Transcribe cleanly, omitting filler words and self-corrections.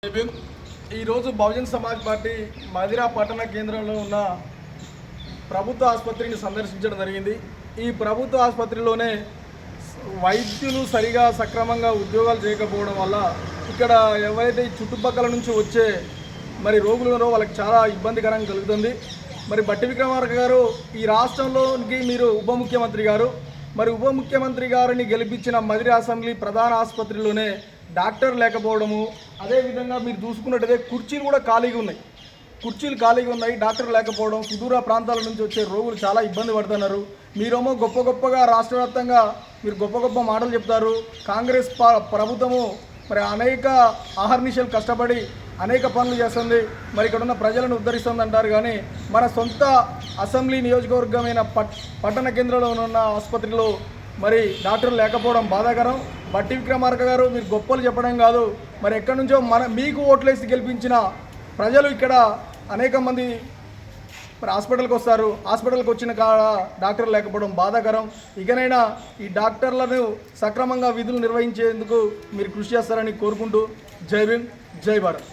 ఈరోజు బహుజన్ సమాజ్ పార్టీ మదిరా పట్టణ కేంద్రంలో ఉన్న ప్రభుత్వ ఆసుపత్రిని సందర్శించడం జరిగింది. ఈ ప్రభుత్వ ఆసుపత్రిలోనే వైద్యులు సరిగా సక్రమంగా ఉద్యోగాలు చేయకపోవడం వల్ల ఇక్కడ ఎవరైతే చుట్టుపక్కల నుంచి వచ్చే రోగులు ఉన్నారో వాళ్ళకి చాలా ఇబ్బందికరంగా కలుగుతుంది. బట్టి విక్రమార్క గారు ఈ రాష్ట్రంలోకి మీరు ఉప ముఖ్యమంత్రి గారు, ఉప ముఖ్యమంత్రి గారిని గెలిపించిన మదిరి అసెంబ్లీ ప్రధాన ఆసుపత్రిలోనే డాక్టర్ లేకపోవడము, అదేవిధంగా మీరు చూసుకున్నట్టయితే కుర్చీలు కూడా ఖాళీగా ఉన్నాయి, డాక్టర్ లేకపోవడం, సుదూర ప్రాంతాల నుంచి వచ్చే రోగులు చాలా ఇబ్బంది పడుతున్నారు. మీరేమో గొప్పగా రాష్ట్ర వ్యాప్తంగా మీరు గొప్ప మాటలు చెప్తారు. కాంగ్రెస్ ప్రభుత్వము అనేక ఆహర్నిశలు కష్టపడి అనేక పనులు చేస్తుంది, ఇక్కడ ఉన్న ప్రజలను ఉద్ధరిస్తుంది అంటారు. కానీ మన సొంత అసెంబ్లీ నియోజకవర్గమైన పట్టణ కేంద్రంలో ఉన్న ఆసుపత్రిలో డాక్టర్లు లేకపోవడం బాధాకరం. బట్టి విక్రమార్క గారు మీరు గొప్పలు చెప్పడం కాదు, ఎక్కడి నుంచో మీకు ఓట్లేసి గెలిపించిన ప్రజలు ఇక్కడ అనేక మంది హాస్పిటల్కి వస్తారు. హాస్పిటల్కి వచ్చిన డాక్టర్లు లేకపోవడం బాధాకరం. ఇకనైనా ఈ డాక్టర్లను సక్రమంగా విధులు నిర్వహించేందుకు మీరు కృషి చేస్తారని కోరుకుంటూ జై భీమ్, జై భారత్.